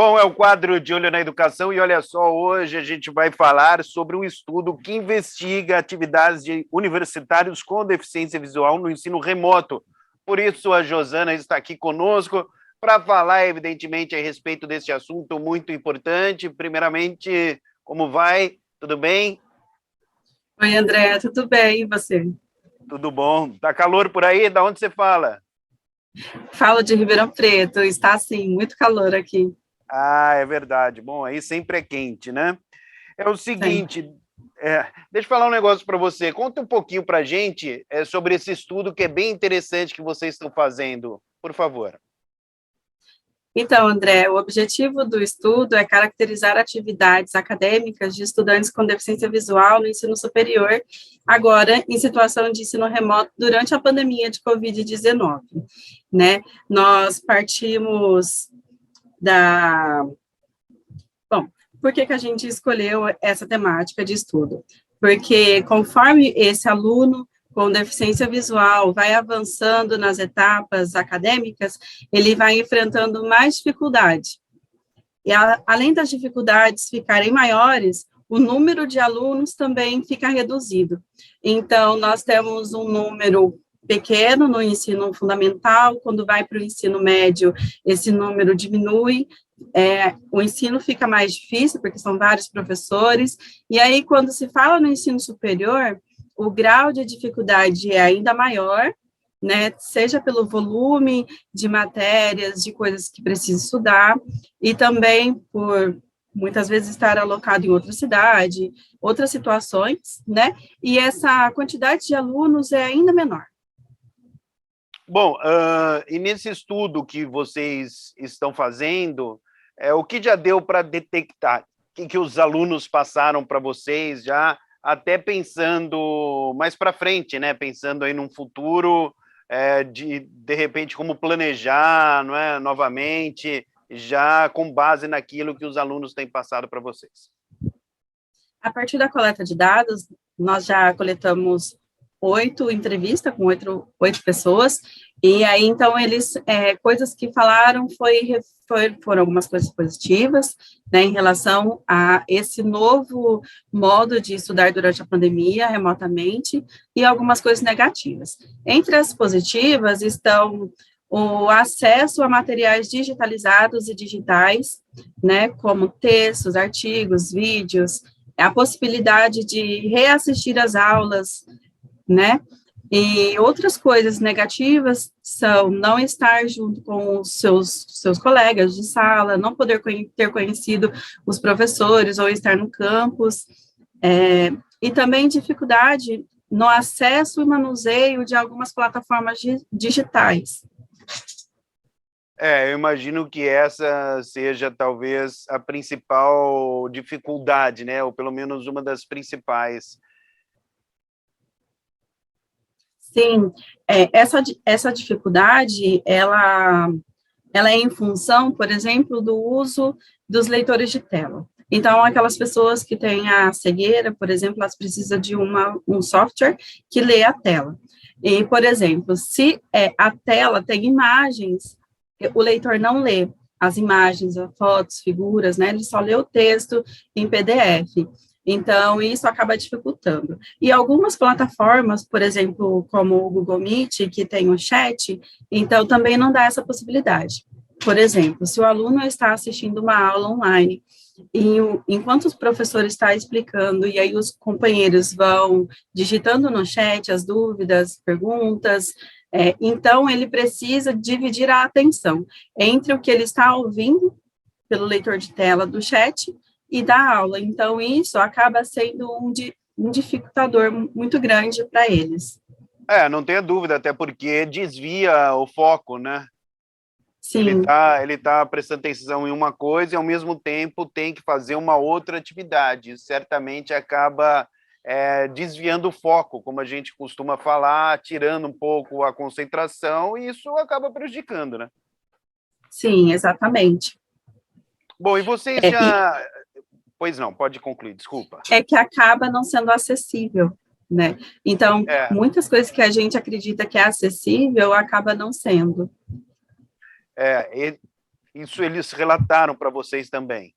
Bom, é o quadro de Olho na Educação e olha só, hoje a gente vai falar sobre um estudo que investiga atividades de universitários com deficiência visual no ensino remoto. Por isso, a Josana está aqui conosco para falar, evidentemente, a respeito desse assunto muito importante. Primeiramente, como vai? Tudo bem? Oi, André, tudo bem? E você? Tudo bom. Tá calor por aí? Da onde você fala? Falo de Ribeirão Preto, está assim, muito calor aqui, Ah, é verdade. Bom, aí sempre é quente, né? É o sempre. seguinte, deixa eu falar um negócio para você. Conta um pouquinho para a gente sobre esse estudo que é bem interessante que vocês estão fazendo, por favor. Então, André, o objetivo do estudo é caracterizar atividades acadêmicas de estudantes com deficiência visual no ensino superior, agora em situação de ensino remoto durante a pandemia de Covid-19, né? Nós partimos da... Bom, por que que a gente escolheu essa temática de estudo? Porque conforme esse aluno com deficiência visual vai avançando nas etapas acadêmicas, ele vai enfrentando mais dificuldade. E além das dificuldades ficarem maiores, o número de alunos também fica reduzido. Então, nós temos um número pequeno no ensino fundamental, quando vai para o ensino médio, esse número diminui, o ensino fica mais difícil, porque são vários professores, e aí, quando se fala no ensino superior, o grau de dificuldade é ainda maior, né, seja pelo volume de matérias, de coisas que precisa estudar, e também por muitas vezes estar alocado em outra cidade, outras situações, né, e essa quantidade de alunos é ainda menor. Bom, e nesse estudo que vocês estão fazendo, o que já deu para detectar? O que os alunos passaram para vocês já, até pensando mais para frente, né? Pensando aí num futuro, de repente, como planejar, não é? Novamente, já com base naquilo que os alunos têm passado para vocês. A partir da coleta de dados, nós já coletamos 8 entrevistas com oito pessoas, e aí, então, eles, coisas que falaram foram algumas coisas positivas, né, em relação a esse novo modo de estudar durante a pandemia, remotamente, e algumas coisas negativas. Entre as positivas estão o acesso a materiais digitalizados e digitais, né, como textos, artigos, vídeos, a possibilidade de reassistir as aulas, né? E outras coisas negativas são não estar junto com os seus colegas de sala, não poder ter conhecido os professores ou estar no campus, e também dificuldade no acesso e manuseio de algumas plataformas digitais. Eu imagino que essa seja talvez a principal dificuldade, né? Ou pelo menos uma das principais. Sim, essa dificuldade, ela é em função, por exemplo, do uso dos leitores de tela. Então, aquelas pessoas que têm a cegueira, por exemplo, elas precisam de um software que lê a tela. E, por exemplo, se a tela tem imagens, o leitor não lê as imagens, as fotos, figuras, né? Ele só lê o texto em PDF. Então, isso acaba dificultando. E algumas plataformas, por exemplo, como o Google Meet, que tem o chat, então também não dá essa possibilidade. Por exemplo, se o aluno está assistindo uma aula online, e enquanto o professor está explicando, e aí os companheiros vão digitando no chat as dúvidas, perguntas, então ele precisa dividir a atenção entre o que ele está ouvindo pelo leitor de tela do chat e da aula. Então, isso acaba sendo um dificultador muito grande para eles. Não tenha dúvida, até porque desvia o foco, né? Sim, Ele tá prestando atenção em uma coisa e, ao mesmo tempo, tem que fazer uma outra atividade. Certamente acaba desviando o foco, como a gente costuma falar, tirando um pouco a concentração, e isso acaba prejudicando, né? sim, exatamente. Bom, e vocês E já... Pois não, pode concluir, desculpa. é que acaba não sendo acessível, né? Então, É, muitas coisas que a gente acredita que é acessível, acaba não sendo. é, Isso eles relataram para vocês também?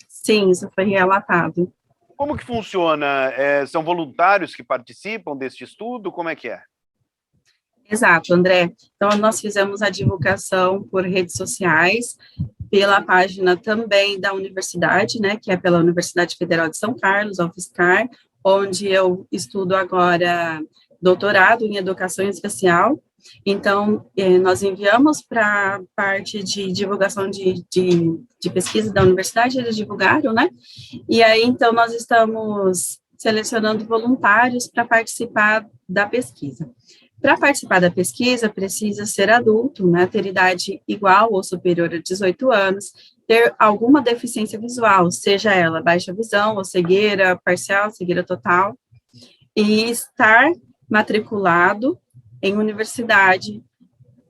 Sim, isso foi relatado. Como que funciona? São voluntários que participam deste estudo? Como é que é? Exato, André. Então, nós fizemos a divulgação por redes sociais, pela página também da universidade, né, que é pela Universidade Federal de São Carlos, a UFSCar, onde eu estudo agora doutorado em educação especial. Então, nós enviamos para a parte de divulgação de pesquisa da universidade, eles divulgaram, né? E aí, então, nós estamos selecionando voluntários para participar da pesquisa. Para participar da pesquisa, precisa ser adulto, né, ter idade igual ou superior a 18 anos, ter alguma deficiência visual, seja ela baixa visão, ou cegueira parcial, cegueira total, e estar matriculado em universidade,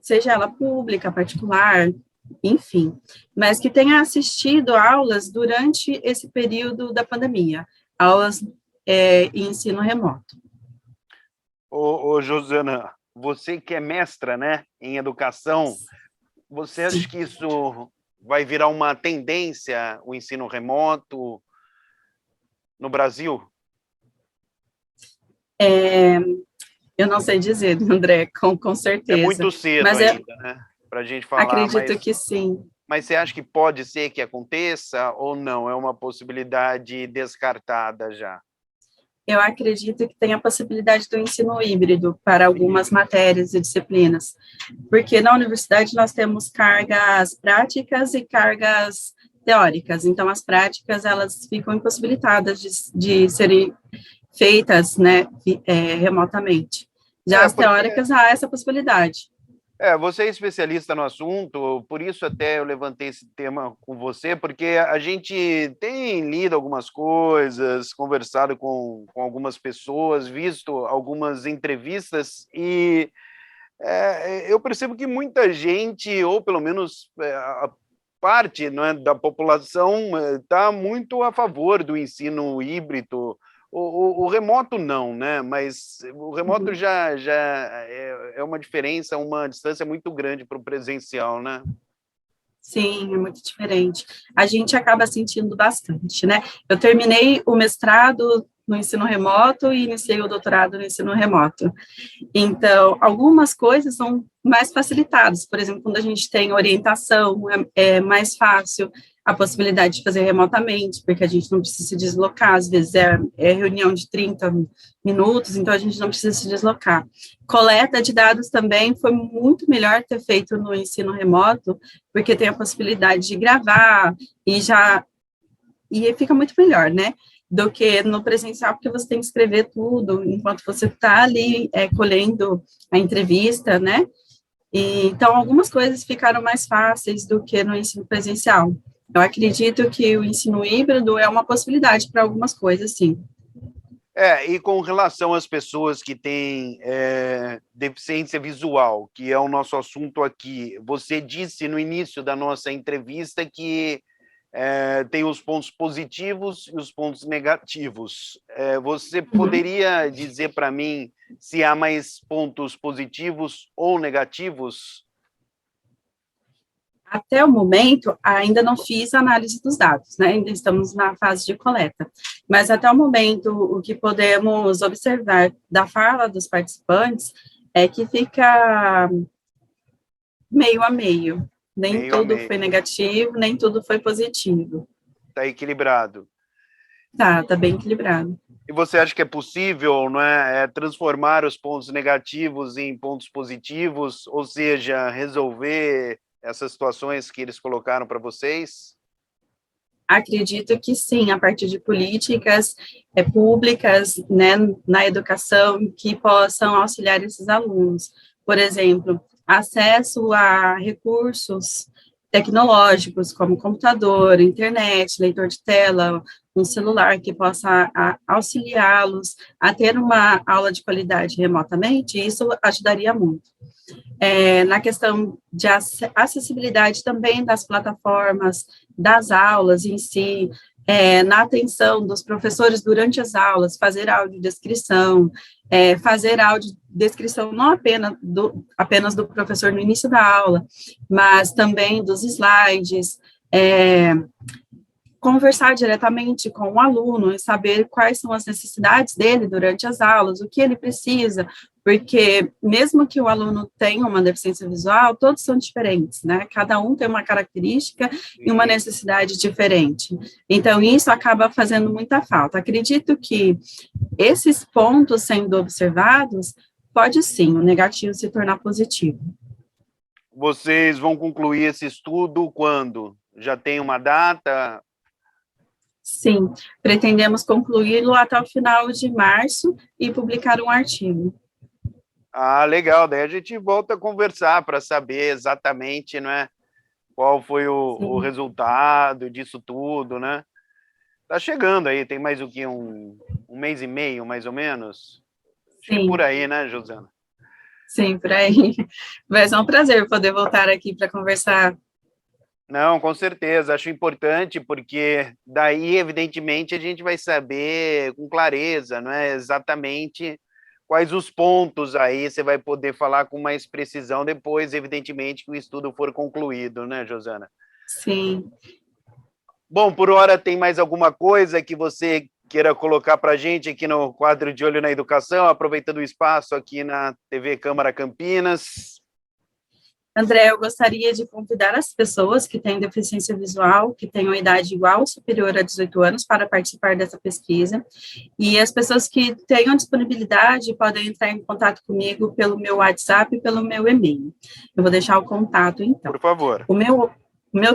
seja ela pública, particular, enfim, mas que tenha assistido aulas durante esse período da pandemia, aulas em ensino remoto. Ô, Josiana, você que é mestra, né, em educação, você acha que isso vai virar uma tendência, o ensino remoto no Brasil? Eu não sei dizer, André, com certeza. É muito cedo mas ainda, né, para a gente falar, acredito que sim. Mas você acha que pode ser que aconteça ou não? É uma possibilidade descartada já? Eu acredito que tem a possibilidade do ensino híbrido para algumas matérias e disciplinas, porque na universidade nós temos cargas práticas e cargas teóricas, então as práticas elas ficam impossibilitadas de serem feitas, né, remotamente. Já as teóricas há essa possibilidade. Você é especialista no assunto, por isso até eu levantei esse tema com você, porque a gente tem lido algumas coisas, conversado com algumas pessoas, visto algumas entrevistas, e eu percebo que muita gente, ou pelo menos a parte, não é, da população, está muito a favor do ensino híbrido. O remoto não, né? Mas o remoto já é uma diferença, uma distância muito grande para o presencial, né? Sim, é muito diferente. A gente acaba sentindo bastante, né? Eu terminei o mestrado no ensino remoto e iniciei o doutorado no ensino remoto. Então, algumas coisas são mais facilitadas. Por exemplo, quando a gente tem orientação, é mais fácil a possibilidade de fazer remotamente, porque a gente não precisa se deslocar, às vezes é reunião de 30 minutos, então a gente não precisa se deslocar. Coleta de dados também foi muito melhor ter feito no ensino remoto, porque tem a possibilidade de gravar e fica muito melhor, né? Do que no presencial, porque você tem que escrever tudo enquanto você está ali colhendo a entrevista, né? Então, algumas coisas ficaram mais fáceis do que no ensino presencial. Eu acredito que o ensino híbrido é uma possibilidade para algumas coisas, sim. E com relação às pessoas que têm deficiência visual, que é o nosso assunto aqui, você disse no início da nossa entrevista que tem os pontos positivos e os pontos negativos. Você poderia dizer para mim se há mais pontos positivos ou negativos? Até o momento, ainda não fiz análise dos dados, né? Ainda estamos na fase de coleta. Mas até o momento, o que podemos observar da fala dos participantes é que fica meio a meio. Nem tudo foi negativo, nem tudo foi positivo. Está equilibrado. Tá bem equilibrado. E você acha que é possível, não é, transformar os pontos negativos em pontos positivos, ou seja, resolver essas situações que eles colocaram para vocês? Acredito que sim, a partir de políticas públicas, né, na educação, que possam auxiliar esses alunos. Por exemplo, acesso a recursos tecnológicos, como computador, internet, leitor de tela, um celular que possa auxiliá-los a ter uma aula de qualidade remotamente, isso ajudaria muito. Na questão de acessibilidade também das plataformas, das aulas em si, na atenção dos professores durante as aulas, fazer audiodescrição, fazer audiodescrição não apenas do professor no início da aula, mas também dos slides, conversar diretamente com o aluno e saber quais são as necessidades dele durante as aulas, o que ele precisa, porque mesmo que o aluno tenha uma deficiência visual, todos são diferentes, né? Cada um tem uma característica e uma necessidade diferente. Então, isso acaba fazendo muita falta. Acredito que esses pontos sendo observados, pode sim, o negativo se tornar positivo. Vocês vão concluir esse estudo quando? Já tem uma data? Sim, pretendemos concluí-lo até o final de março e publicar um artigo. Ah, legal, daí a gente volta a conversar para saber exatamente, né, qual foi o resultado disso tudo, né? Tá chegando aí, tem mais o que, um mês e meio, mais ou menos? Acho que por aí, né, Josana? Sim, por aí. Vai ser um prazer poder voltar aqui para conversar. Não, com certeza, acho importante, porque daí, evidentemente, a gente vai saber com clareza, não é exatamente quais os pontos aí, você vai poder falar com mais precisão depois, evidentemente, que o estudo for concluído, né, Josana? Sim. Bom, por hora, tem mais alguma coisa que você queira colocar para a gente aqui no quadro de Olho na Educação, aproveitando o espaço aqui na TV Câmara Campinas? André, eu gostaria de convidar as pessoas que têm deficiência visual, que tenham idade igual ou superior a 18 anos, para participar dessa pesquisa. E as pessoas que tenham disponibilidade podem entrar em contato comigo pelo meu WhatsApp e pelo meu e-mail. Eu vou deixar o contato, então. Por favor. O meu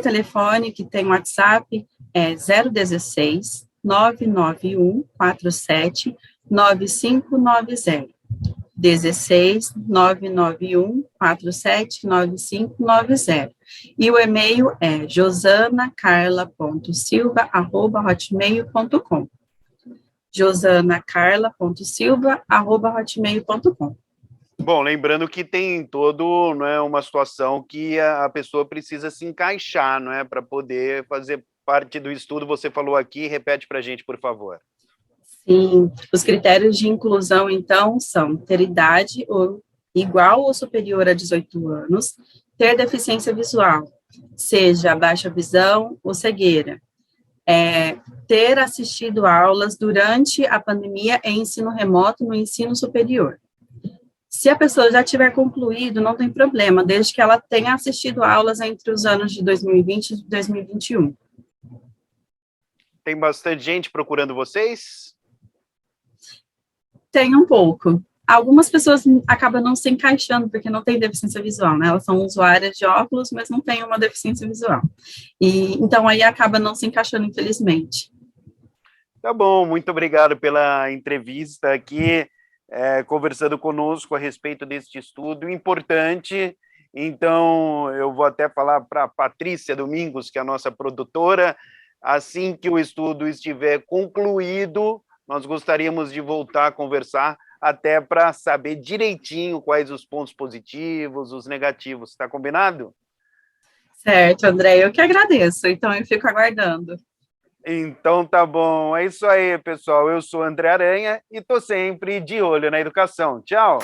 telefone, que tem WhatsApp, é 016 991 47 9590. 16 991 47 9590. E o e-mail é josanacarla.silva@hotmail.com. josanacarla.silva@hotmail.com. Bom, lembrando que tem todo, não é, uma situação que a pessoa precisa se encaixar, não é, para poder fazer parte do estudo. Você falou aqui, repete para a gente, por favor. Sim, os critérios de inclusão, então, são ter idade ou igual ou superior a 18 anos, ter deficiência visual, seja baixa visão ou cegueira, ter assistido aulas durante a pandemia em ensino remoto no ensino superior. Se a pessoa já tiver concluído, não tem problema, desde que ela tenha assistido aulas entre os anos de 2020 e 2021. Tem bastante gente procurando vocês? Tem um pouco. Algumas pessoas acabam não se encaixando, porque não tem deficiência visual, né? Elas são usuárias de óculos, mas não têm uma deficiência visual. E então aí acaba não se encaixando, infelizmente. Tá bom, muito obrigado pela entrevista aqui, conversando conosco a respeito deste estudo importante. Então, eu vou até falar para a Patrícia Domingos, que é a nossa produtora, assim que o estudo estiver concluído, nós gostaríamos de voltar a conversar, até para saber direitinho quais os pontos positivos, os negativos. Está combinado? Certo, André, eu que agradeço. Então, eu fico aguardando. Então, tá bom. É isso aí, pessoal. Eu sou André Aranha e estou sempre de olho na educação. Tchau!